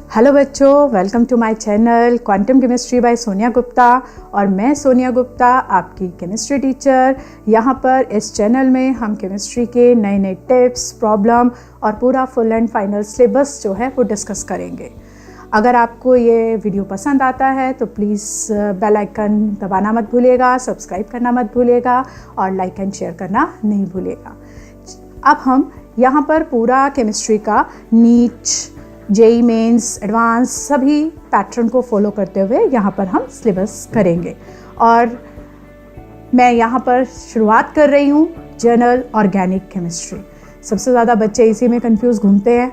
Hello बच्चों, welcome to my channel quantum chemistry by Sonia Gupta. और मैं सोनिया गुप्ता आपकी केमिस्ट्री टीचर। यहाँ पर इस चैनल में हम केमिस्ट्री के नए नए टिप्स, प्रॉब्लम और पूरा फुल एंड फाइनल सिलेबस जो है वो डिस्कस करेंगे। अगर आपको ये वीडियो पसंद आता है तो प्लीज़ बेल आइकन दबाना मत भूलिएगा, सब्सक्राइब करना मत भूलिएगा और लाइक एंड शेयर करना नहीं भूलिएगा। अब हम यहाँ पर पूरा केमिस्ट्री का नीट, जेई मेंस, एडवांस सभी पैटर्न को फॉलो करते हुए यहाँ पर हम सिलेबस करेंगे। और मैं यहाँ पर शुरुआत कर रही हूँ जनरल ऑर्गेनिक केमिस्ट्री। सबसे ज़्यादा बच्चे इसी में कंफ्यूज घूमते हैं।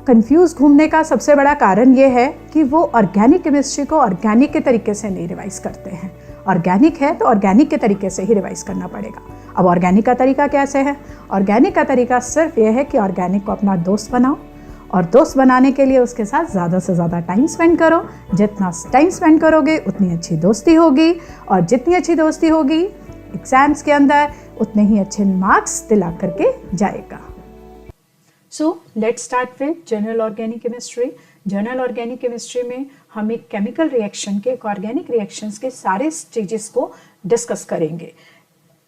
कंफ्यूज घूमने का सबसे बड़ा कारण ये है कि वो ऑर्गेनिक केमिस्ट्री को ऑर्गेनिक के तरीके से नहीं रिवाइज करते हैं। ऑर्गेनिक है तो ऑर्गेनिक के तरीके से ही रिवाइज करना पड़ेगा। अब ऑर्गेनिक का तरीका कैसे है? ऑर्गेनिक का तरीका सिर्फ ये है कि ऑर्गेनिक को अपना दोस्त बनाओ और दोस्त बनाने के लिए उसके साथ ज़्यादा से ज़्यादा टाइम स्पेंड करो। जितना टाइम स्पेंड करोगे उतनी अच्छी दोस्ती होगी, और जितनी अच्छी दोस्ती होगी एग्जाम्स के अंदर उतने ही अच्छे मार्क्स दिला करके जाएगा। So let's start with general organic chemistry. General organic chemistry में हम एक केमिकल रिएक्शन के, ऑर्गेनिक रिएक्शंस के सारे स्टेजेस को डिस्कस करेंगे।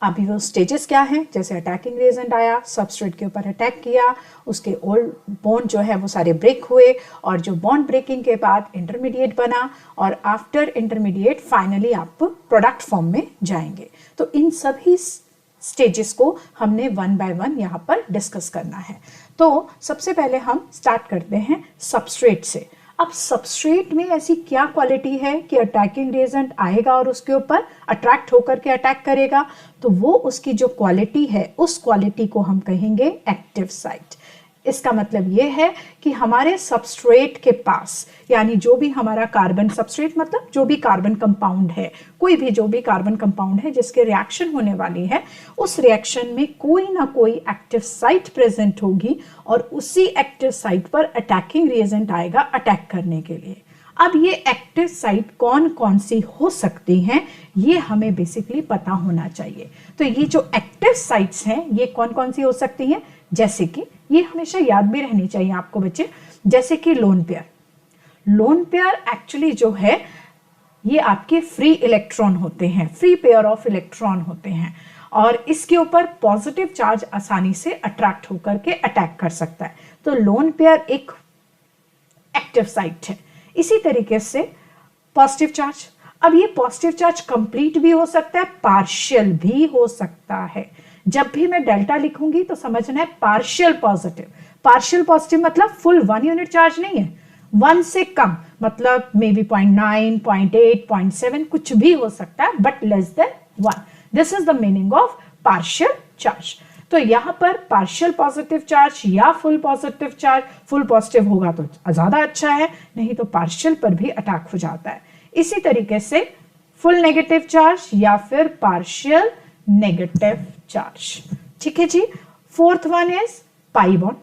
अभी वो स्टेजेस क्या हैं? जैसे अटैकिंग रिएजेंट आया, सबस्ट्रेट के ऊपर अटैक किया, उसके ओल्ड बॉन्ड जो है वो सारे ब्रेक हुए, और जो बॉन्ड ब्रेकिंग के बाद इंटरमीडिएट बना, और आफ्टर इंटरमीडिएट फाइनली आप प्रोडक्ट फॉर्म में जाएंगे। तो इन सभी स्टेजेस को हमने वन बाय वन यहाँ पर डिस्कस करना है। तो सबसे पहले हम स्टार्ट करते हैं सबस्ट्रेट से। अब सबस्ट्रेट में ऐसी क्या क्वालिटी है कि अटैकिंग रिएजेंट आएगा और उसके ऊपर अट्रैक्ट होकर के अटैक करेगा? तो वो उसकी जो क्वालिटी है उस क्वालिटी को हम कहेंगे एक्टिव साइट। इसका मतलब ये है कि हमारे सबस्ट्रेट के पास, यानी जो भी हमारा कार्बन, सबस्ट्रेट मतलब जो भी कार्बन कंपाउंड है, कोई भी जो भी कार्बन कंपाउंड है जिसके रिएक्शन होने वाली है, उस रिएक्शन में कोई ना कोई एक्टिव साइट प्रेजेंट होगी, और उसी एक्टिव साइट पर अटैकिंग रिएजेंट आएगा अटैक करने के लिए। अब ये एक्टिव साइट कौन कौन सी हो सकती हैं, ये हमें बेसिकली पता होना चाहिए। तो ये जो एक्टिव साइट्स हैं ये कौन कौन सी हो सकती हैं? जैसे कि ये हमेशा याद भी रहनी चाहिए आपको बच्चे, जैसे कि lone pair. Lone pair actually जो है ये आपके फ्री इलेक्ट्रॉन होते हैं, फ्री पेयर ऑफ इलेक्ट्रॉन होते हैं, और इसके ऊपर पॉजिटिव चार्ज आसानी से अट्रैक्ट होकर के अटैक कर सकता है। तो लोन पेयर एक एक्टिव साइट है। इसी तरीके से पॉजिटिव चार्ज, अब ये पॉजिटिव चार्ज कंप्लीट भी हो सकता है, पार्शियल भी हो सकता है। जब भी मैं डेल्टा लिखूंगी तो समझना है पार्शियल पॉजिटिव। पार्शियल पॉजिटिव मतलब फुल 1 यूनिट चार्ज नहीं है, 1 से कम, मतलब मे बी 0.9, 0.8, 0.7 कुछ भी हो सकता है, but less than 1। This is the meaning of partial charge. तो यहां पर पार्शियल पॉजिटिव चार्ज या full positive charge, full positive होगा तो ज्यादा अच्छा है, नहीं तो पार्शियल पर भी अटैक हो जाता है। इसी तरीके से फुल नेगेटिव चार्ज या फिर पार्शियल नेगेटिव चार्ज। ठीक है जी। Fourth one is pi bond.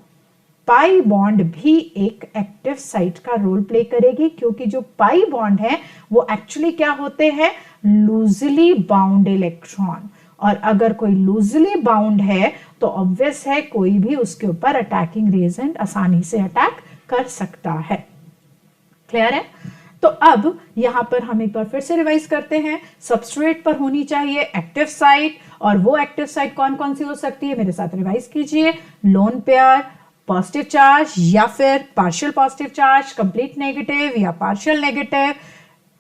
Pi bond भी एक एक्टिव साइट का रोल प्ले करेगी, क्योंकि जो पाई बॉन्ड है वो एक्चुअली क्या होते हैं? Loosely bound electron. और अगर कोई लूजली बाउंड है तो ऑब्वियस है कोई भी उसके ऊपर अटैकिंग रिएजेंट आसानी से अटैक कर सकता है। क्लियर है? तो अब यहां पर हम एक बार फिर से रिवाइज करते हैं। सबस्ट्रेट पर होनी चाहिए एक्टिव साइट, और वो एक्टिव साइट कौन कौन सी हो सकती है? मेरे साथ रिवाइज कीजिए। लोन पेयर, पॉजिटिव चार्ज या फिर partial positive charge, complete negative या पार्शियल नेगेटिव,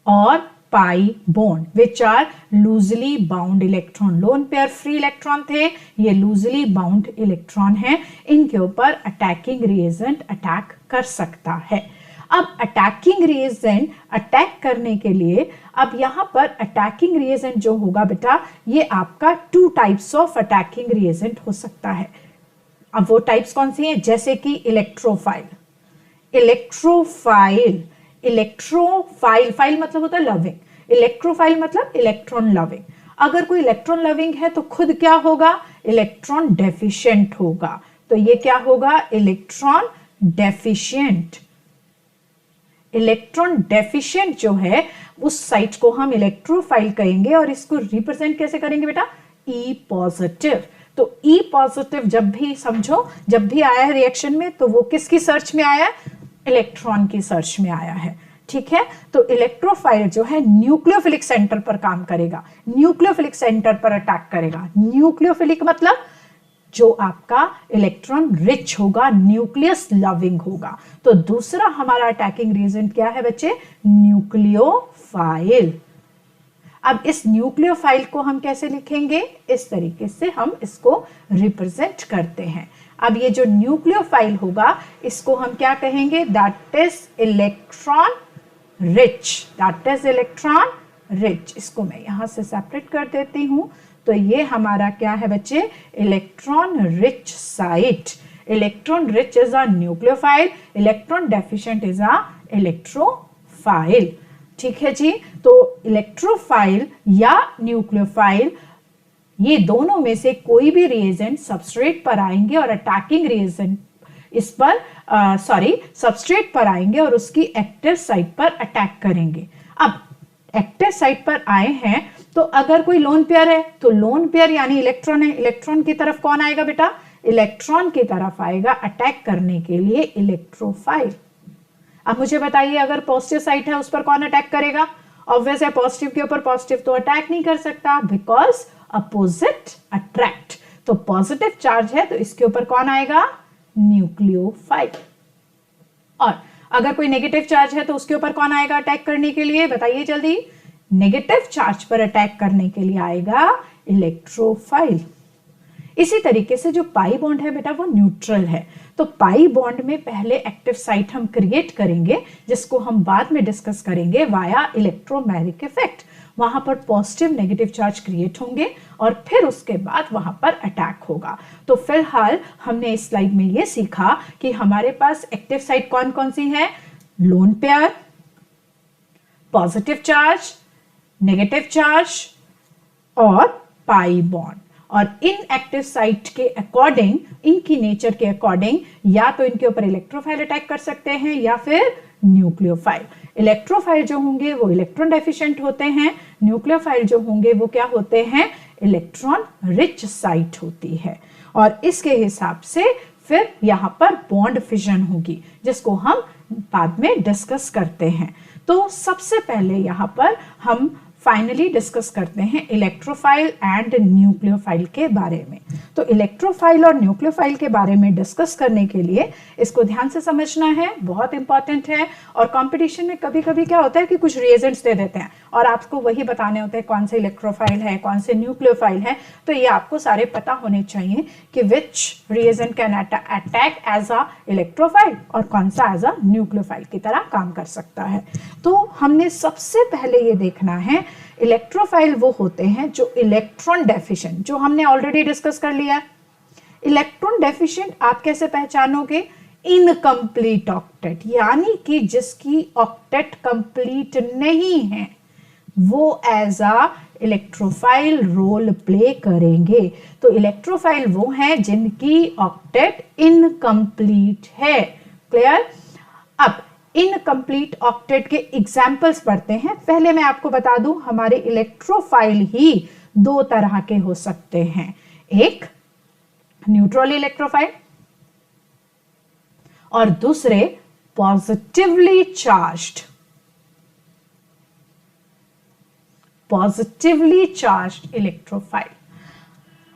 और pi bond which are loosely bound electron. Lone pair free electron थे, ये लूजली बाउंड इलेक्ट्रॉन है, इनके ऊपर अटैकिंग रिएजेंट अटैक कर सकता है। अब अटैकिंग रिएजेंट अटैक करने के लिए, अब यहां पर अटैकिंग रिएजेंट जो होगा बेटा, ये आपका 2 टाइप्स ऑफ अटैकिंग रिएजेंट हो सकता है। अब वो टाइप्स कौन सी हैं? जैसे कि इलेक्ट्रोफाइल। इलेक्ट्रोफाइल, इलेक्ट्रोफाइल, फाइल मतलब होता है लविंग, इलेक्ट्रोफाइल मतलब इलेक्ट्रॉन लविंग। अगर कोई इलेक्ट्रॉन लविंग है तो खुद क्या होगा? इलेक्ट्रॉन डेफिशिएंट होगा। तो ये क्या होगा? Electron deficient. इलेक्ट्रॉन डेफिशिएंट जो है उस साइट को हम इलेक्ट्रोफाइल कहेंगे, और इसको रिप्रेजेंट कैसे करेंगे बेटा? ई पॉजिटिव। तो ई पॉजिटिव जब भी समझो, जब भी आया है रिएक्शन में, तो वो किसकी सर्च में आया है? इलेक्ट्रॉन की सर्च में आया है, ठीक है। तो इलेक्ट्रोफाइल जो है न्यूक्लियोफिलिक सेंटर पर काम करेगा, न्यूक्लियोफिलिक सेंटर पर अटैक करेगा। न्यूक्लियोफिलिक मतलब जो आपका इलेक्ट्रॉन रिच होगा, न्यूक्लियस लविंग होगा। तो दूसरा हमारा अटैकिंग रीजन क्या है बच्चे? न्यूक्लियोफाइल। अब इस न्यूक्लियोफाइल को हम कैसे लिखेंगे? इस तरीके से हम इसको रिप्रेजेंट करते हैं। अब ये जो न्यूक्लियोफाइल होगा इसको हम क्या कहेंगे? That is electron rich, that is electron rich. इसको मैं यहां से सेपरेट कर देती हूं। तो ये हमारा क्या है बच्चे? Electron rich site. Electron rich is a nucleophile, electron deficient is a electrophile, ठीक है जी। तो इलेक्ट्रोफाइल या न्यूक्लियोफाइल, ये दोनों में से कोई भी रिएजेंट सबस्ट्रेट पर आएंगे और अटैकिंग रिएजेंट इस पर सबस्ट्रेट पर आएंगे और उसकी एक्टिव साइट पर अटैक करेंगे। अब एक्टिव साइट पर आए हैं तो अगर कोई लोन पेयर है तो लोन पेयर यानी इलेक्ट्रॉन है, इलेक्ट्रॉन की तरफ कौन आएगा बेटा? इलेक्ट्रॉन की तरफ आएगा अटैक करने के लिए इलेक्ट्रोफाइल। अब मुझे बताइए अगर पॉजिटिव साइट है उस पर कौन अटैक करेगा? ऑब्वियस है पॉजिटिव के ऊपर पॉजिटिव तो अटैक नहीं कर सकता, बिकॉज अपोजिट अट्रैक्ट। तो पॉजिटिव चार्ज है तो इसके ऊपर कौन आएगा? न्यूक्लियोफाइल। और अगर कोई नेगेटिव चार्ज है तो उसके ऊपर कौन आएगा अटैक करने के लिए? बताइए जल्दी। नेगेटिव चार्ज पर अटैक करने के लिए आएगा इलेक्ट्रोफाइल। इसी तरीके से जो पाई बॉन्ड है बेटा वो न्यूट्रल है। तो पाई बॉन्ड में पहले एक्टिव साइट हम क्रिएट करेंगे जिसको हम बाद में डिस्कस करेंगे वाया इलेक्ट्रोमैग्नेटिक इफेक्ट। वहां पर पॉजिटिव नेगेटिव चार्ज क्रिएट होंगे और फिर उसके बाद वहां पर अटैक होगा। तो फिलहाल हमने इस स्लाइड में ये सीखा कि हमारे पास एक्टिव साइट कौन कौन सी है? Lone pair, positive charge, negative charge और पाई बॉन्ड। और इन एक्टिव साइट के अकॉर्डिंग, इनकी नेचर के अकॉर्डिंग या तो इनके ऊपर इलेक्ट्रोफाइल अटैक कर सकते हैं या फिर न्यूक्लियोफाइल। इलेक्ट्रोफाइल जो होंगे वो इलेक्ट्रॉन डेफिशिएंट होते हैं, न्यूक्लियोफाइल जो होंगे वो क्या होते हैं? इलेक्ट्रॉन रिच साइट होती है। और इसके हिसाब से फिर यहां पर बॉन्ड फिजन होगी जिसको हम बाद में डिस्कस करते हैं। तो सबसे पहले यहां पर हम फाइनली डिस्कस करते हैं इलेक्ट्रोफाइल एंड न्यूक्लियोफाइल के बारे में। तो इलेक्ट्रोफाइल और न्यूक्लियोफाइल के बारे में डिस्कस करने के लिए इसको ध्यान से समझना है, बहुत इंपॉर्टेंट है। और कंपटीशन में कभी कभी क्या होता है कि कुछ रिएजेंट्स दे देते हैं और आपको वही बताने होते हैं कौन से इलेक्ट्रोफाइल है, कौन से न्यूक्लियोफाइल है। तो ये आपको सारे पता होने चाहिए कि which reagent can attack as a electrophile और कौन सा एज अ न्यूक्लियोफाइल की तरह काम कर सकता है। तो हमने सबसे पहले ये देखना है इलेक्ट्रोफाइल वो होते हैं जो इलेक्ट्रॉन डेफिशिएंट, जो हमने ऑलरेडी डिस्कस कर लिया है। इलेक्ट्रॉन डेफिशिएंट आप कैसे पहचानोगे? इनकम्प्लीट ऑक्टेट, यानी कि जिसकी ऑक्टेट कंप्लीट नहीं है वो as a electrophile role play करेंगे। तो इलेक्ट्रोफाइल वो हैं जिनकी ऑक्टेट इनकम्प्लीट है। क्लियर? अब इनकम्प्लीट ऑक्टेट के एग्जाम्पल्स पढ़ते हैं। पहले मैं आपको बता दूं हमारे इलेक्ट्रोफाइल ही दो तरह के हो सकते हैं, एक न्यूट्रल इलेक्ट्रोफाइल और दूसरे पॉजिटिवली चार्ज्ड इलेक्ट्रोफाइल।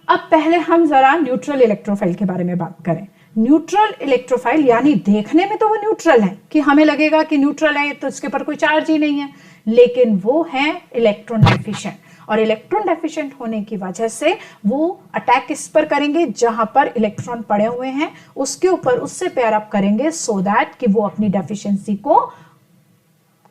अब पहले हम जरा न्यूट्रल इलेक्ट्रोफाइल के बारे में बात करें। न्यूट्रल इलेक्ट्रोफाइल यानी देखने में तो वो न्यूट्रल है कि हमें लगेगा कि न्यूट्रल है तो इसके ऊपर कोई चार्ज ही नहीं है, लेकिन वो है इलेक्ट्रॉन डेफिशिएंट। और इलेक्ट्रॉन डेफिशिएंट होने की वजह से वो अटैक इस पर करेंगे जहां पर इलेक्ट्रॉन पड़े हुए हैं, उसके ऊपर उससे पेयर अप करेंगे सो दैट कि वो अपनी डेफिशिएंसी को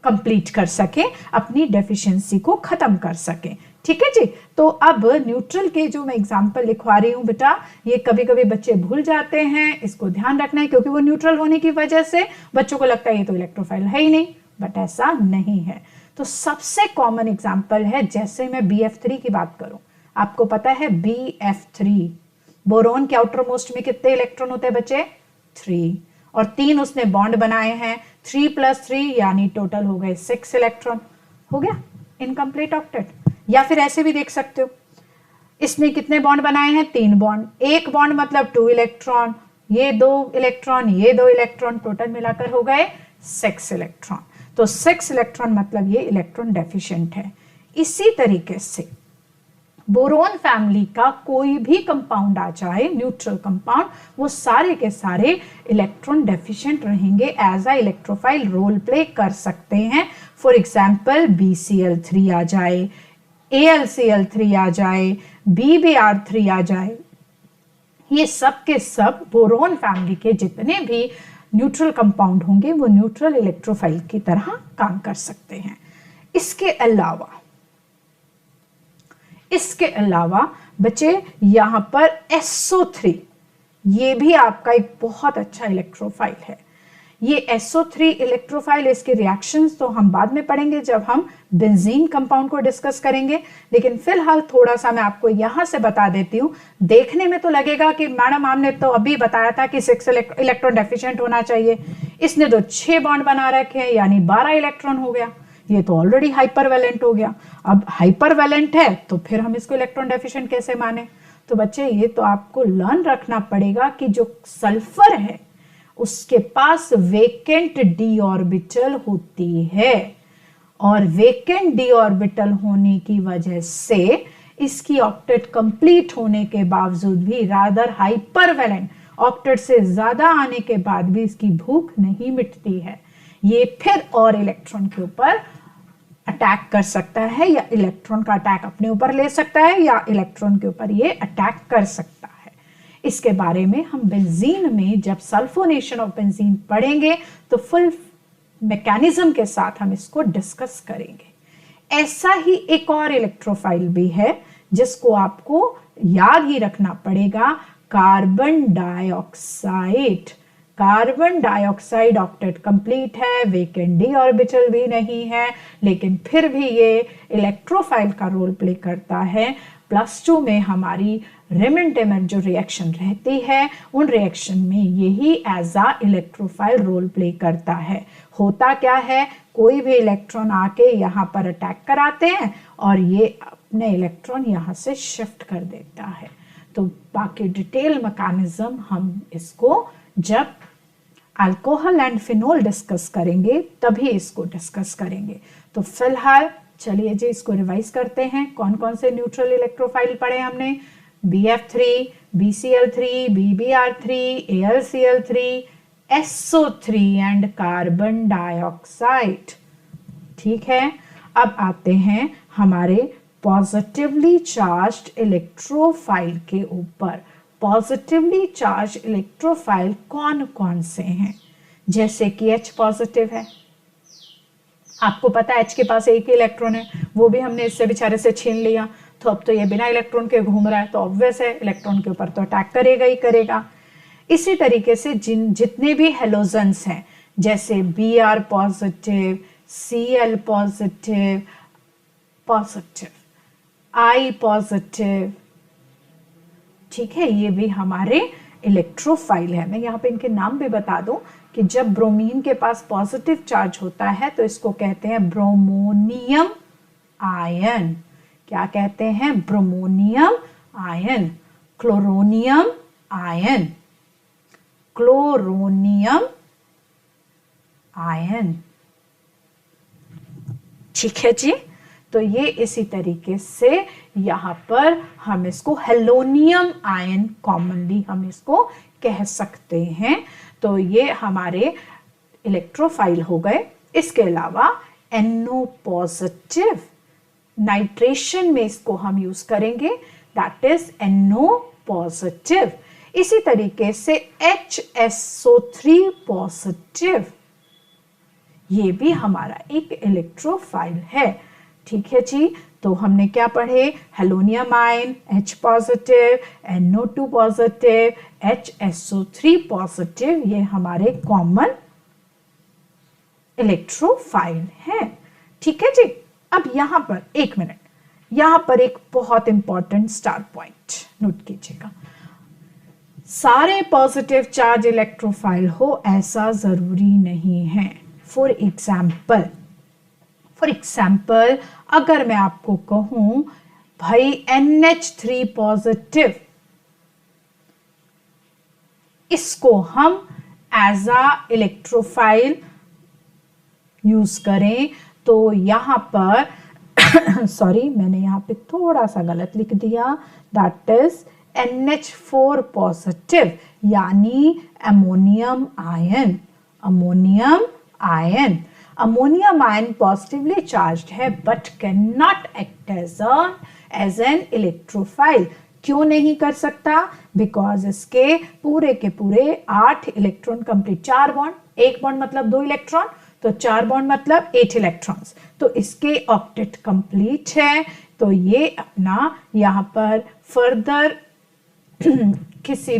कंप्लीट कर सके, अपनी डेफिशिएंसी को खत्म कर सके। ठीक है जी। तो अब न्यूट्रल के जो मैं एग्जांपल लिखवा रही हूं बेटा, ये कभी कभी बच्चे भूल जाते हैं, इसको ध्यान रखना है क्योंकि वो न्यूट्रल होने की वजह से बच्चों को लगता है ये तो इलेक्ट्रोफाइल है ही नहीं, बट ऐसा नहीं है। तो सबसे कॉमन एग्जांपल है, जैसे मैं BF3 की बात करूं, आपको पता है BF3 बोरोन के आउटर मोस्ट में कितने इलेक्ट्रॉन होते हैं बच्चे? 3, और 3 उसने बॉन्ड बनाए हैं, 3 + 3 यानी टोटल हो गए 6 इलेक्ट्रॉन। हो गया इनकम्प्लीट ऑक्टेट। या फिर ऐसे भी देख सकते हो, इसने कितने बॉन्ड बनाए हैं? 3 बॉन्ड, एक बॉन्ड मतलब 2 इलेक्ट्रॉन, ये 2 इलेक्ट्रॉन, ये 2 इलेक्ट्रॉन, टोटल मिलाकर हो गए 6 इलेक्ट्रॉन। तो 6 इलेक्ट्रॉन मतलब ये इलेक्ट्रॉन डेफिशिएंट है। इसी तरीके से बोरोन फैमिली का कोई भी कंपाउंड आ जाए, न्यूट्रल कंपाउंड, वो सारे के सारे इलेक्ट्रॉन डेफिशिएंट रहेंगे, as a electrophile role play कर सकते हैं। फॉर एग्जांपल BCl3 आ जाए, AlCl3 आ जाए, BBr3 आ जाए, ये सब के सब बोरोन फैमिली के जितने भी न्यूट्रल कंपाउंड होंगे वो न्यूट्रल इलेक्ट्रोफाइल की तरह काम कर सकते हैं। इसके अलावा बच्चे यहां पर SO3, ये भी आपका एक बहुत अच्छा इलेक्ट्रोफाइल है। ये SO3 इलेक्ट्रोफाइल, इसके रिएक्शंस तो हम बाद में पढ़ेंगे जब हम बेंजीन कंपाउंड को डिस्कस करेंगे, लेकिन फिलहाल थोड़ा सा मैं आपको यहां से बता देती हूं। देखने में तो लगेगा कि मैडम आपने तो अभी बताया था कि 6 इलेक्ट्रॉन डेफिशिएंट होना चाहिए, इसने तो 6 बॉन्ड बना रखे हैं, यानी 12 इलेक्ट्रॉन हो गया, ये तो ऑलरेडी हाइपरवैलेंट हो गया। अब हाइपरवैलेंट है तो फिर हम इसको इलेक्ट्रॉन डेफिशिएंट कैसे माने? तो बच्चे ये तो आपको लर्न रखना पड़ेगा कि जो सल्फर है उसके पास वेकेंट डी ऑर्बिटल होती है, और वेकेंट डी ऑर्बिटल होने की वजह से इसकी ऑक्टेट कंप्लीट होने के बावजूद भी रादर हाइपरवैलेंट, ऑक्टेट से ज्यादा आने के बाद भी इसकी भूख नहीं मिटती है। ये फिर और इलेक्ट्रॉन के ऊपर अटैक कर सकता है, या इलेक्ट्रॉन का अटैक अपने ऊपर ले सकता है, या इलेक्ट्रॉन के ऊपर ये अटैक कर सकता है। इसके बारे में हम बेंजीन में जब सल्फोनेशन ऑफ बेंजीन पढ़ेंगे तो फुल मैकेनिज्म के साथ हम इसको डिस्कस करेंगे। ऐसा ही एक और इलेक्ट्रोफाइल भी है जिसको आपको याद ही रखना पड़ेगा, carbon dioxide. Carbon dioxide octet complete है, वेकेंट डी ऑर्बिटल भी नहीं है, लेकिन फिर भी ये इलेक्ट्रोफाइल का रोल प्ले करता है। +2 में हमारी रेमन-टेमर जो रिएक्शन रहती है, उन रिएक्शन में यही as a electrophile role play करता है। होता क्या है, कोई भी इलेक्ट्रॉन आके यहाँ पर अटैक कराते हैं और ये अपने इलेक्ट्रॉन यहाँ से शिफ्ट कर देता है। तो बाकी डिटेल मैकेनिज्म हम इसको जब अल्कोहल एंड फिनोल डिस्कस करेंगे तभी इसको डिस्कस करेंगे। तो फिलहाल चलिए जी इसको रिवाइज करते हैं। कौन कौन से न्यूट्रल इलेक्ट्रोफाइल पढ़े हमने? BF3, BCl3, BBr3, AlCl3, SO3 and carbon dioxide. ठीक है, अब आते हैं हमारे पॉजिटिवली चार्ज्ड इलेक्ट्रोफाइल के ऊपर। पॉजिटिवली चार्ज इलेक्ट्रोफाइल कौन कौन से हैं? जैसे कि H पॉजिटिव है, आपको पता है H के पास एक ही इलेक्ट्रॉन है, वो भी हमने इससे बेचारे से छीन लिया, तो अब तो ये बिना इलेक्ट्रॉन के घूम रहा है, तो ऑब्वियस है इलेक्ट्रॉन के ऊपर तो अटैक करेगा ही करेगा। इसी तरीके से जितने भी हेलोजन्स हैं, जैसे Br positive, Cl positive, I positive, ठीक है, ये भी हमारे इलेक्ट्रोफाइल है। मैं यहाँ पे इनके नाम भी बता दूं कि जब ब्रोमीन के पास पॉजिटिव चार्ज होता है तो इसको कहते हैं ब्रोमोनियम आयन। क्या कहते हैं? Bromonium ion. Chloronium ion, chloronium ion. ठीक है जी, तो ये इसी तरीके से यहाँ पर हम इसको हेलोनियम आयन कॉमनली हम इसको कह सकते हैं। तो ये हमारे इलेक्ट्रोफाइल हो गए। इसके अलावा NO पॉजिटिव, नाइट्रेशन में इसको हम यूज करेंगे, दैट इज NO पॉजिटिव। इसी तरीके से HSO3 पॉजिटिव, ये भी हमारा एक इलेक्ट्रोफाइल है। ठीक है जी, तो हमने क्या पढ़े? Halonium ion, H positive, NO2 positive, HSO3 positive, ये हमारे कॉमन इलेक्ट्रोफाइल हैं। ठीक है जी, अब यहां पर एक मिनट, यहां पर एक बहुत इंपॉर्टेंट स्टार पॉइंट नोट कीजिएगा। सारे पॉजिटिव चार्ज इलेक्ट्रोफाइल हो ऐसा जरूरी नहीं है। फॉर एग्जाम्पल अगर मैं आपको कहूं भाई NH3 पॉजिटिव, इसको हम एज अ इलेक्ट्रोफाइल यूज करें तो यहाँ पर सॉरी मैंने यहाँ पे थोड़ा सा गलत लिख दिया, दैट इज NH4 पॉजिटिव यानी ammonium ion. Ammonium ion, ammonium ion positively charged है but can not act as an electrophile. क्यों नहीं कर सकता? बिकॉज इसके पूरे के पूरे 8 इलेक्ट्रॉन कंप्लीट, 4 बॉन्ड, एक बॉन्ड मतलब 2 इलेक्ट्रॉन, तो 4 बॉन्ड मतलब 8 इलेक्ट्रॉन्स, तो इसके ऑक्टेट कंप्लीट है, तो ये अपना यहाँ पर फर्दर किसी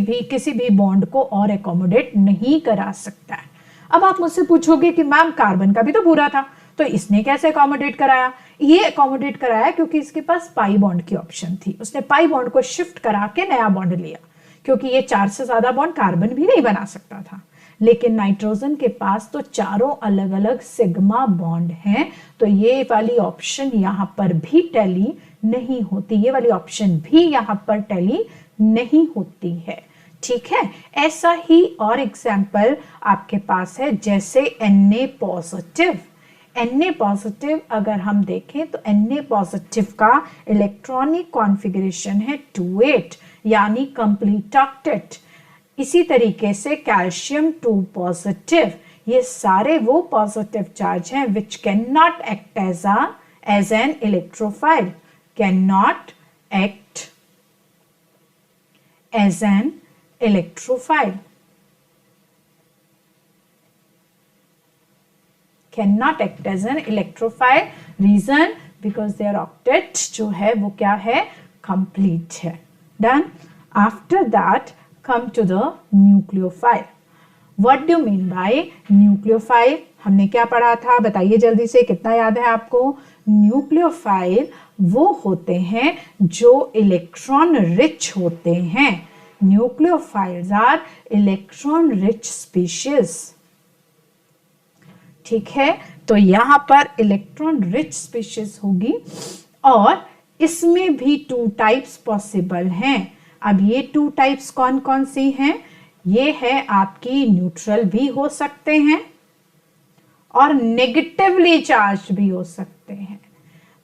भी बॉन्ड को और एकोमोडेट नहीं करा सकता है। अब आप मुझसे पूछोगे कि मैम कार्बन का भी तो पूरा था, तो इसने कैसे एकोमोडेट कराया? ये एकोमोडेट कराया क्योंकि इसके पास पाई बॉन्ड की ऑप्शन थी, उसने पाई बॉन्ड को शिफ्ट करा के नया बॉन्ड लिया, क्योंकि ये 4 से ज्यादा बॉन्ड कार्बन भी नहीं बना सकता था। लेकिन नाइट्रोजन के पास तो चारों अलग अलग सिग्मा बॉन्ड हैं, तो ये वाली ऑप्शन यहाँ पर भी टैली नहीं होती, ये वाली ऑप्शन भी यहाँ पर टैली नहीं होती है। ठीक है, ऐसा ही और एग्जाम्पल आपके पास है, जैसे Na पॉजिटिव। Na पॉजिटिव अगर हम देखें तो Na पॉजिटिव का इलेक्ट्रॉनिक कॉन्फ़िगरेशन है 2,8 यानी कंप्लीट ऑक्टेट। इसी तरीके से कैल्शियम 2 पॉजिटिव, ये सारे वो पॉजिटिव चार्ज हैं which can not act as an electrophile, can not act as an electrophile, cannot act as an electrophile, reason because their octet जो है वो क्या है, complete है। Done. After that come to the nucleophile. What do you mean by nucleophile? हमने क्या पढ़ा था, बताइए जल्दी से, कितना याद है आपको? न्यूक्लियोफाइल वो होते हैं जो इलेक्ट्रॉन रिच होते हैं। Nucleophiles are electron rich species। ठीक है, तो यहां पर इलेक्ट्रॉन रिच स्पीशीज होगी और इसमें भी 2 टाइप्स पॉसिबल हैं। अब ये 2 टाइप्स कौन कौन सी हैं? ये है आपकी न्यूट्रल भी हो सकते हैं और नेगेटिवली चार्ज भी हो सकते हैं।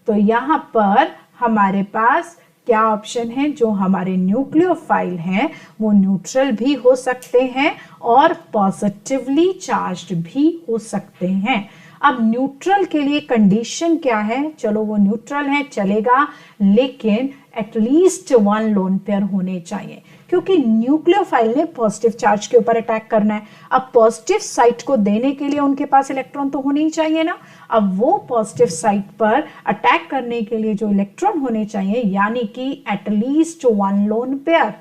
तो यहां पर हमारे पास क्या ऑप्शन है? जो हमारे न्यूक्लियोफाइल हैं वो न्यूट्रल भी हो सकते हैं और पॉजिटिवली चार्ज्ड भी हो सकते हैं। अब न्यूट्रल के लिए कंडीशन क्या है? चलो वो न्यूट्रल है चलेगा, लेकिन एटलीस्ट 1 लोन पेयर होने चाहिए, क्योंकि न्यूक्लियोफाइल ने पॉजिटिव चार्ज के ऊपर अटैक करना है। अब पॉजिटिव साइट को देने के लिए उनके पास इलेक्ट्रॉन तो होने ही चाहिए ना। अब वो पॉजिटिव साइट पर अटैक करने के लिए जो इलेक्ट्रॉन होने चाहिए, यानी कि एटलीस्ट 1 लोन पेयर।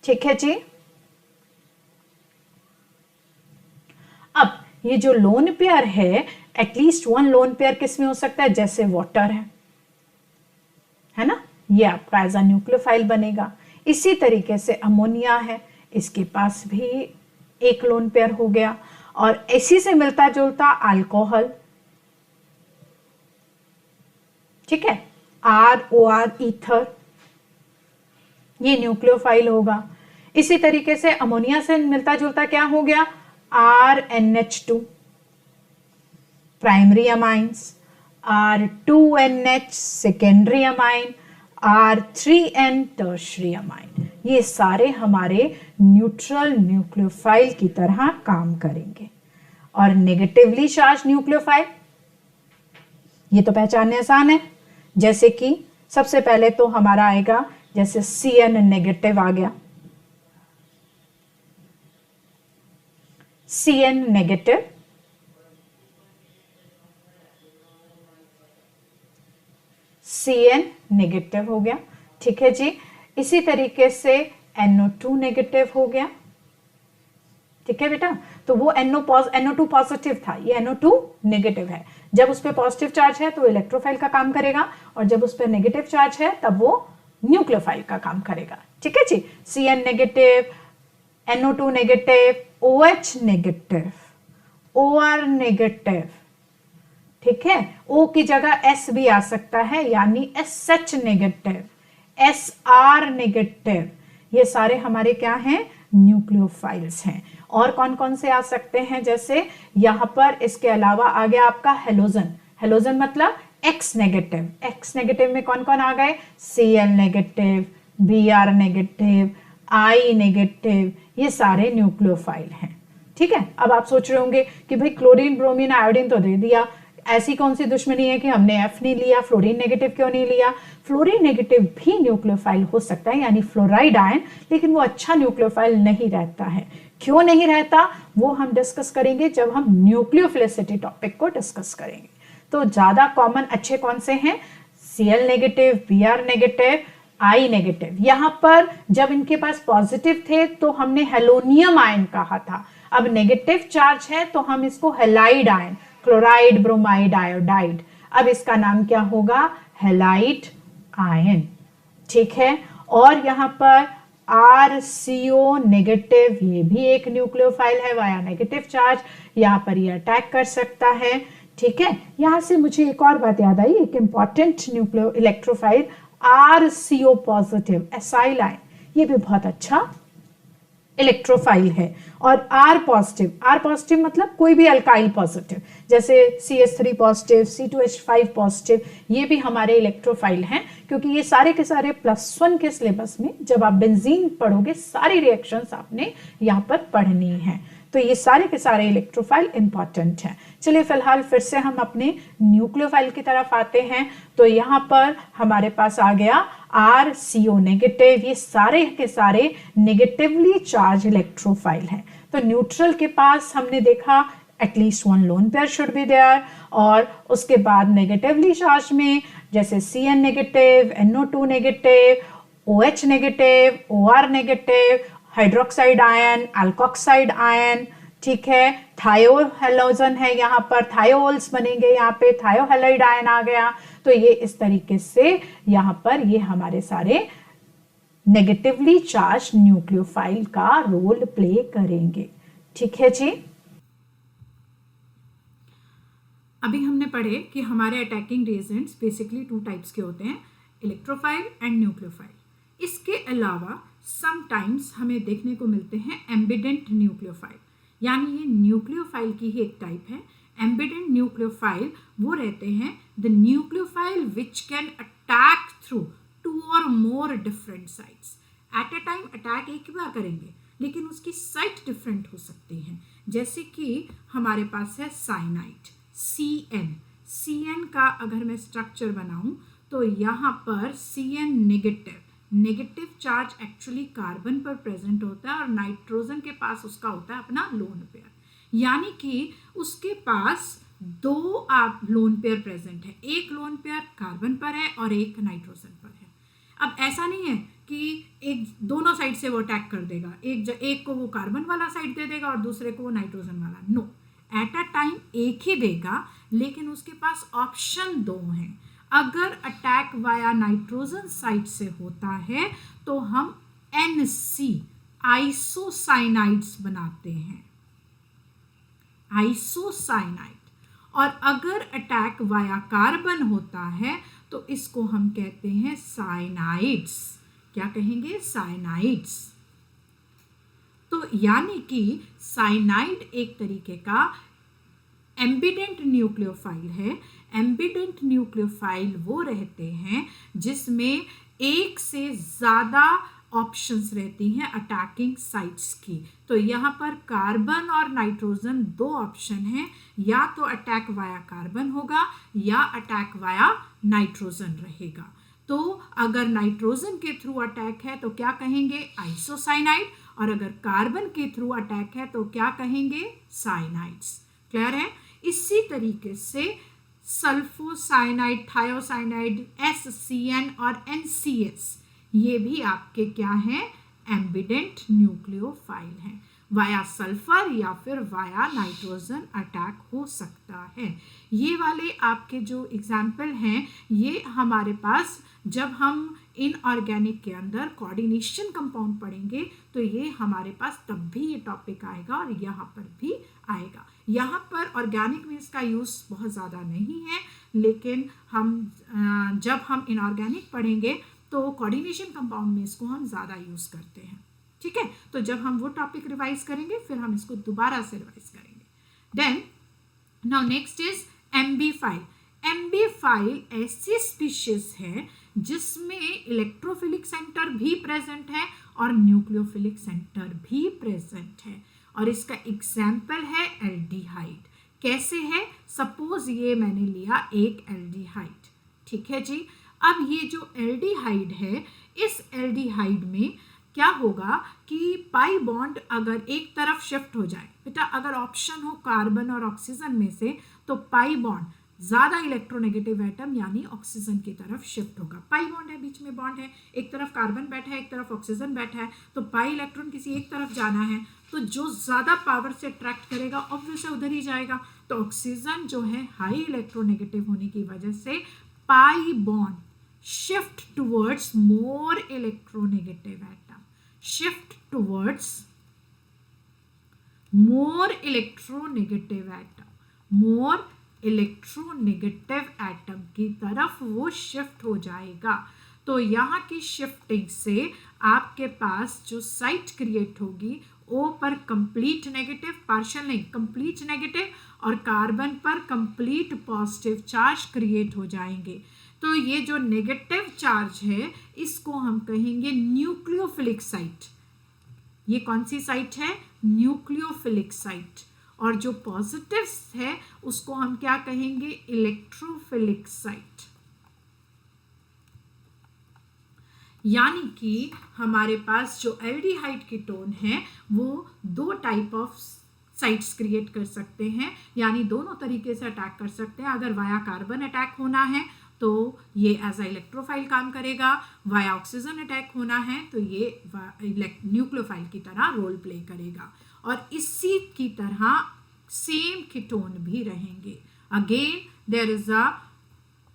ठीक है जी। अब ये जो लोन पेयर है, एटलीस्ट 1 लोन पेयर किस में हो सकता है? जैसे वाटर है ना, ये आपका एज अ न्यूक्लियोफाइल बनेगा। इसी तरीके से अमोनिया है, इसके पास भी 1 लोन पेयर हो गया। और इसी से मिलता जुलता अल्कोहल, ठीक है, ROR ईथर, ये न्यूक्लियोफाइल होगा। इसी तरीके से अमोनिया से मिलता जुलता क्या हो गया? RNH2 primary amines, R2NH secondary amine, R3N tertiary amine. ये सारे हमारे न्यूट्रल न्यूक्लियोफाइल की तरह काम करेंगे। और नेगेटिवली चार्ज न्यूक्लियोफाइल, ये तो पहचानने आसान है, जैसे कि सबसे पहले तो हमारा आएगा जैसे CN नेगेटिव आ गया, CN नेगेटिव, CN नेगेटिव हो गया। ठीक है जी। इसी तरीके से NO2 नेगेटिव हो गया। ठीक है बेटा, तो वो NO2 पॉजिटिव था, ये NO2 नेगेटिव है। जब उस पर पॉजिटिव चार्ज है तो इलेक्ट्रोफाइल का काम करेगा, और जब उस पर नेगेटिव चार्ज है तब वो न्यूक्लियोफाइल का काम करेगा। ठीक है जी। CN negative, NO2 negative, OH negative, OR negative. ठीक है, O की जगह S भी आ सकता है, यानी SH नेगेटिव, SR नेगेटिव। ये सारे हमारे क्या हैं? न्यूक्लियोफाइल्स हैं। और कौन कौन से आ सकते हैं, जैसे यहाँ पर इसके अलावा आ गया आपका हेलोजन। हेलोजन मतलब X नेगेटिव। X नेगेटिव में कौन कौन आ गए, Cl negative, Br negative, I negative, ये सारे न्यूक्लियोफाइल हैं। ठीक है, अब आप सोच रहे होंगे कि भाई क्लोरीन, ब्रोमीन, आयोडीन तो दे दिया, ऐसी कौन सी दुश्मनी है कि हमने F नहीं लिया, फ्लोरीन नेगेटिव क्यों नहीं लिया। फ्लोरीन नेगेटिव भी न्यूक्लियोफाइल हो सकता है, यानी फ्लोराइड आयन, लेकिन वो अच्छा न्यूक्लियोफाइल नहीं रहता है। क्यों नहीं रहता वो हम डिस्कस करेंगे जब हम न्यूक्लियोफिलिसिटी टॉपिक को डिस्कस करेंगे। तो ज्यादा कॉमन अच्छे कौन से हैं, Cl negative, Br negative, I negative. यहाँ पर जब इनके पास पॉजिटिव थे तो हमने हेलोनियम आयन कहा था, अब नेगेटिव चार्ज है तो हम इसको halide ion, chloride, bromide, iodide, अब इसका नाम क्या होगा, हेलाइड आयन। ठीक है, और यहाँ पर RCO नेगेटिव, ये भी एक न्यूक्लियोफाइल है वाया नेगेटिव चार्ज, यहाँ पर ये अटैक कर सकता है। ठीक है, यहां से मुझे एक और बात याद आई, एक important nucleo electrophile RCO positive acyl ion, ये भी बहुत अच्छा इलेक्ट्रोफाइल है। और R पॉजिटिव मतलब कोई भी अल्काइल पॉजिटिव, जैसे CH3 पॉजिटिव, C2H5 पॉजिटिव, ये भी हमारे इलेक्ट्रोफाइल हैं, क्योंकि ये सारे के सारे +1 के सिलेबस में जब आप बेंजीन पढ़ोगे सारी रिएक्शंस आपने यहाँ पर पढ़नी है। तो ये सारे के सारे इलेक्ट्रोफाइल इंपॉर्टेंट हैं। चलिए फिलहाल फिर से हम अपने न्यूक्लियोफाइल की तरफ आते हैं। तो यहाँ पर हमारे पास आ गया RCO नेगेटिव, ये सारे के सारे नेगेटिवली चार्ज इलेक्ट्रोफाइल हैं। तो न्यूट्रल के पास हमने देखा at least 1 lone pair should be there, और उसके बाद नेगेटिवली चार्ज में जैसे Cn negative, NO2 negative, OH negative, OR negative, hydroxide ion, alkoxide ion. ठीक है, थायो हेलोजन है, यहाँ पर थायोल्स बनेंगे, यहाँ पे थायोहेलाइड आयन आ गया। तो ये इस तरीके से यहाँ पर ये हमारे सारे नेगेटिवली चार्ज न्यूक्लियोफाइल का रोल प्ले करेंगे। ठीक है जी, अभी हमने पढ़े कि हमारे अटैकिंग रिएजेंट्स बेसिकली 2 टाइप्स के होते हैं, इलेक्ट्रोफाइल एंड न्यूक्लियोफाइल। इसके अलावा समटाइम्स हमें देखने को मिलते हैं एम्बिडेंट न्यूक्लियोफाइल, यानी ये न्यूक्लियोफाइल की ही एक टाइप है। एम्बिडेंट न्यूक्लियोफाइल वो रहते हैं the nucleophile which can attack through 2 और more different sites. At a time attack एक बार करेंगे, लेकिन उसकी साइट डिफरेंट हो सकती हैं। जैसे कि हमारे पास है साइनाइड, CN का अगर मैं स्ट्रक्चर बनाऊं तो यहाँ पर CN negative charge actually carbon पर प्रेजेंट होता है, और नाइट्रोजन के पास उसका होता है अपना लोन पेयर, यानी कि उसके पास 2 लोन पेयर प्रेजेंट है, एक लोन पेयर कार्बन पर है और एक नाइट्रोजन पर है। अब ऐसा नहीं है कि एक दोनों साइड से वो अटैक कर देगा, एक को वो कार्बन वाला साइड दे देगा और दूसरे को वो नाइट्रोजन वाला, नो, एट अ टाइम एक ही देगा, लेकिन उसके पास ऑप्शन 2 हैं। अगर अटैक वाया नाइट्रोजन साइड से होता है तो हम NC आइसोसाइनाइड्स बनाते हैं, आइसोसाइनाइड। और अगर अटैक वाया कार्बन होता है तो इसको हम कहते हैं साइनाइड्स। क्या कहेंगे, साइनाइड्स। तो यानी कि साइनाइड एक तरीके का एम्बिडेंट न्यूक्लियोफाइल है। एम्बिडेंट न्यूक्लियोफाइल वो रहते हैं जिसमें एक से ज़्यादा ऑप्शंस रहती हैं अटैकिंग साइट्स की। तो यहाँ पर कार्बन और नाइट्रोजन 2 ऑप्शन हैं, या तो अटैक वाया कार्बन होगा या अटैक वाया नाइट्रोजन रहेगा। तो अगर नाइट्रोजन के थ्रू अटैक है तो क्या कहेंगे, आइसोसाइनाइड, और अगर कार्बन के थ्रू अटैक है तो क्या कहेंगे, साइनाइड्स। क्लियर है। इसी तरीके से सल्फोसाइनाइड, थायोसाइनाइड, SCN और NCS ये भी आपके क्या हैं, एम्बिडेंट न्यूक्लियोफाइल हैं। वाया सल्फर या फिर वाया नाइट्रोजन अटैक हो सकता है। ये वाले आपके जो एग्जाम्पल हैं ये हमारे पास जब हम इनऑर्गेनिक के अंदर कोऑर्डिनेशन कंपाउंड पढ़ेंगे तो ये हमारे पास तब भी ये टॉपिक आएगा और यहाँ पर भी आएगा। यहाँ पर ऑर्गेनिक में इसका यूज़ बहुत ज़्यादा नहीं है, लेकिन हम जब हम इनऑर्गेनिक पढ़ेंगे तो कोऑर्डिनेशन कंपाउंड में इसको हम ज़्यादा यूज़ करते हैं। ठीक है, तो जब हम वो टॉपिक रिवाइज करेंगे फिर हम इसको दोबारा से रिवाइज करेंगे। Then now next is ambiphile. Ambiphile ऐसी स्पीशीज है जिसमें इलेक्ट्रोफिलिक सेंटर भी प्रेजेंट है और न्यूक्लियोफिलिक सेंटर भी प्रेजेंट है, और इसका एग्जाम्पल है एल्डिहाइड। कैसे है, सपोज ये मैंने लिया एक एल्डिहाइड, ठीक है जी। अब ये जो एल्डिहाइड है, इस एल्डिहाइड में क्या होगा कि पाई बॉन्ड अगर एक तरफ शिफ्ट हो जाए, बेटा अगर ऑप्शन हो कार्बन और ऑक्सीजन में से, तो पाई बॉन्ड ज्यादा इलेक्ट्रोनेगेटिव एटम यानी ऑक्सीजन की तरफ शिफ्ट होगा। पाई बॉन्ड है, बीच में बॉन्ड है, एक तरफ कार्बन बैठा है, एक तरफ ऑक्सीजन बैठा है, तो पाई इलेक्ट्रॉन किसी एक तरफ जाना है, तो जो ज्यादा पावर से अट्रैक्ट करेगा ऑब्वियसली उधर ही जाएगा। तो ऑक्सीजन जो है हाई इलेक्ट्रोनेगेटिव होने की वजह से pi bond shift towards more electronegative atom, shift towards more electronegative atom, मोर इलेक्ट्रोनेगेटिव एटम की तरफ वो शिफ्ट हो जाएगा। तो यहाँ की शिफ्टिंग से आपके पास जो साइट क्रिएट होगी ओ पर कंप्लीट नेगेटिव, पार्शियल नहीं कंप्लीट नेगेटिव, और कार्बन पर कंप्लीट पॉजिटिव चार्ज क्रिएट हो जाएंगे। तो ये जो नेगेटिव चार्ज है इसको हम कहेंगे न्यूक्लियोफिलिक साइट। ये कौन सी साइट है, न्यूक्लियोफिलिक साइट। और जो पॉजिटिव है उसको हम क्या कहेंगे, इलेक्ट्रोफिलिक साइट। यानी कि हमारे पास जो एल्डिहाइड कीटोन है वो दो टाइप ऑफ साइट्स क्रिएट कर सकते हैं, यानी दोनों तरीके से अटैक कर सकते हैं। अगर वाया कार्बन अटैक होना है तो ये एज अ इलेक्ट्रोफाइल काम करेगा, वाया ऑक्सीजन अटैक होना है तो ये न्यूक्लियोफाइल की तरह रोल प्ले करेगा। और इसी की तरह सेम कीटोन भी रहेंगे। Again there is a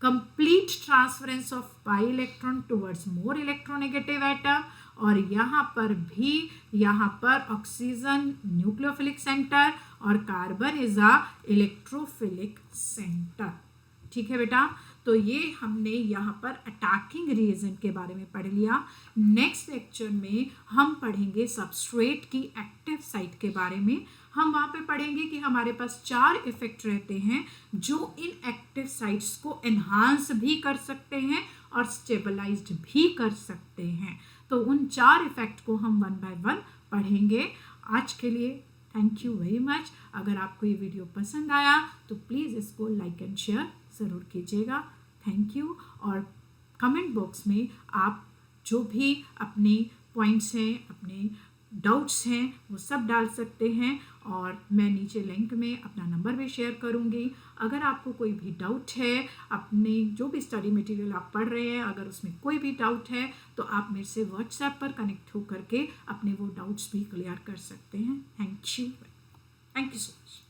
complete transference of pi electron towards more electronegative atom, और यहाँ पर भी यहाँ पर ऑक्सीजन न्यूक्लियोफिलिक सेंटर और carbon is a electrophilic centre. ठीक है बेटा, तो ये हमने यहाँ पर अटैकिंग रिएजेंट के बारे में पढ़ लिया। नेक्स्ट लेक्चर में हम पढ़ेंगे सबस्ट्रेट की एक्टिव साइट के बारे में। हम वहाँ पे पढ़ेंगे कि हमारे पास 4 इफेक्ट रहते हैं जो इन एक्टिव साइट्स को एनहांस भी कर सकते हैं और स्टेबलाइज्ड भी कर सकते हैं। तो उन 4 इफेक्ट को हम 1 बाय 1 पढ़ेंगे। आज के लिए थैंक यू वेरी मच। अगर आपको ये वीडियो पसंद आया तो प्लीज़ इसको लाइक एंड शेयर ज़रूर कीजिएगा। Thank you. और कमेंट बॉक्स में आप जो भी अपने पॉइंट्स हैं, अपने डाउट्स हैं, वो सब डाल सकते हैं, और मैं नीचे लिंक में अपना नंबर भी शेयर करूँगी। अगर आपको कोई भी डाउट है, अपने जो भी स्टडी मटेरियल आप पढ़ रहे हैं, अगर उसमें कोई भी डाउट है तो आप मेरे से व्हाट्सएप पर कनेक्ट हो करके अपने वो डाउट्स भी क्लियर कर सकते हैं। Thank you so much.